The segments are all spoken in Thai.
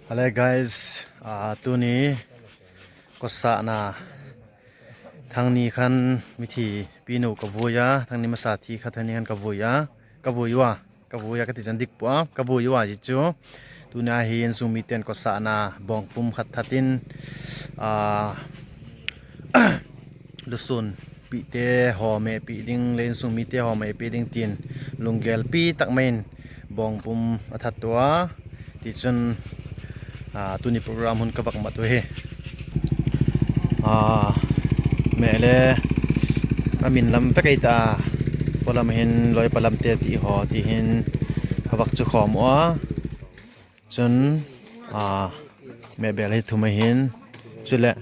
Hello guys ตัวนี้ก็สะนะทางนี้คันวิธีปีนูกับวัวยาทางนี้มาสาธิตทางนี้คันกับวัวยากติจันดิกปัวกับวัยวจิจูตัวนี้เห็นซูมิเตนก็สะนะบองปุ่มขัดทัดินดุสุนปีเตหอเมปีดิงเลนซูมิเตหอเมปีดิงตีนลุงเกลปีตักเมนบองปุ่มอัดตัวที่จนตัวนี้โปรแกรมหุ่นกระบักมาตัวเฮแม่เลยอามินลำฟักไอตาพอลำเห็นลอยปลำเตติหอที่เห็นกระบักจุขอมจนแม่เบลให้ทุ่มเห็นจุดละ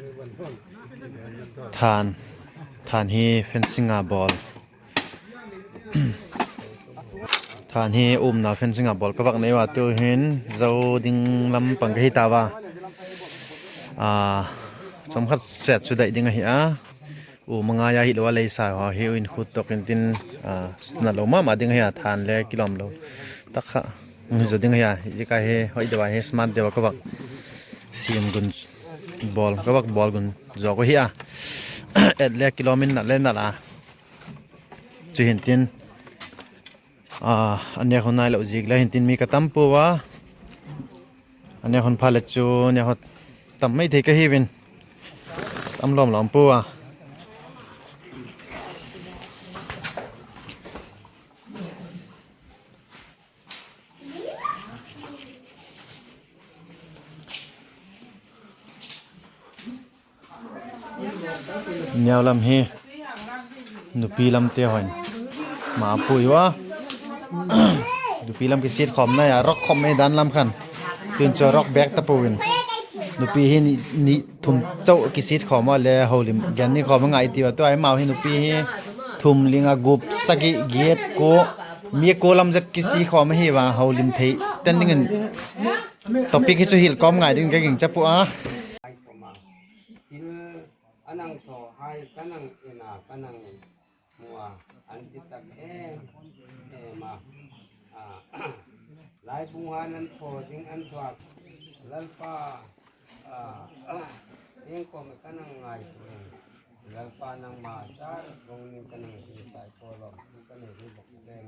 ทานให้เฟนซิงบอลทานให้นาเฟนซิงบอลกระบักในว่าตัวเห็นเจ้าดิ่งลำปังกะฮิตาว่าสำคัญเสร็จสุดได้ดิ่งเหียมงายาฮิลว่าเลยสายว่าเฮอินขุดตกินตินนั่นเรามาดิ่งเหียทานเลยกิโลมเราตักมึงจะดิ่งเหียจะกายเฮหอยเดี๋ยวเฮสมาร์ทเดี๋ยวกระบักเสียงกุนบอลกระบักบอลกุนจอกเหียเอ็ดเลยกิโลมินนั่นเล่นนั่นละจะเห็นตินอันนี้คนนายเราจิกแล้วเห็นตินมีกระตั้มปัวอันนี้คนพาเลจูเนี่ยเขาตั้มไม่ถึงกับฮิวินตั้มล้อมหลอมปัวเนี่ยลำเฮนุปีลำเตี้ยหอยมาปุยวะดูปีลำกิสิทธิ์ขอมนะอย่าร็อกขอมไม่ดันลำคันตื่นจะร็อกแบ็กตะปูวินดูปีให้นี่ทุ่มเจ้ากิสิทธิ์ขอมว่าเลยเขาลิมแกนนี่ขอมง่ายตีว่าตัวไอ้เมาให้ดูปีให้ทุ่มลิงอากุบสกิเกียดโกมีโกลำจัดกิสิขอไม่ให้ว่าเขาลิมเทเต้นดิ้งกันต่อปีกิสุหิลก้อมง่ายดิ้งเก่งจับปัวanang to hai kanang ina kanang mua antitak ma lai bunganan po ding antwak lalpa ing ko kanang ngai lalpa nang matar gong ning kanang isai polom kanang ribok deng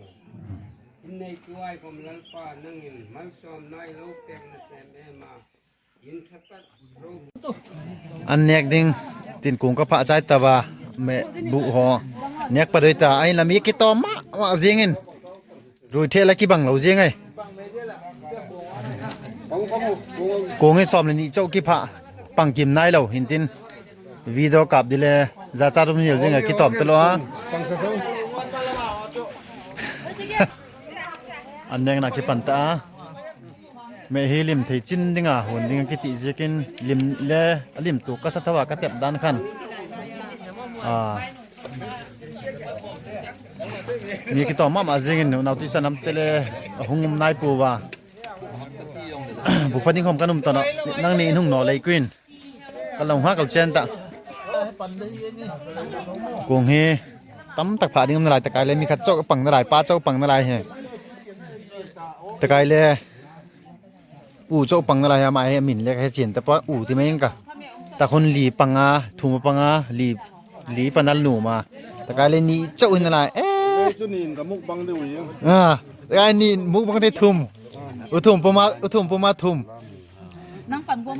innai tuai kom lalpa nangin malsom nai lo pek na seme ma in thakat roอันเนกดิงตินกุงก็พระใจตะวาแม่บุหอเนกปะด้วยตาไอ้ละมีกิตอมะว่าเสียงเงินรู้เทละกี่บังเราเสียงไงโกงให้ซ้อมเลยนี่เจ้ากี่พระปังกิมนายเราเห็นตินวิดีโอกลับดิเลยจะจ้าตุ้มเหนียวเสียงไงกี่ตอมตลอดอันเนกนักกี่ปันตาแม่เฮลิมเทจินดิงหุ่นดิงกิติเจกินลิมเลลิมตุกสัตวะกะเต็บด้านคันนี่กิตอมาเจกินนาติสนำเตเลหุงนายปูว่าบุฟัดิงคอมกันตอนนั่งนี่หุงนอเลยกวินกำลังหากับเจนตะกงเฮตั้มตักผาดิงนลายตะกายเลยมีขัดเจ้าปังนลายป้าเจ้าปังนลายเฮตะกายเลยเจ้าปังอะไรมาให้มินเรียกให้เจียนแต่เพราะที่ไม่ยังกะแต่คนหลีปังถูมาปังหลีปนัลหนูมาแต่กายเลยนี่เจ้าอินอะไรจุนินกับมุกบังเดียวยังกายนี่มุกบังได้ทุ่มอุทุมปมาทุ่มนั่งปั่นพวก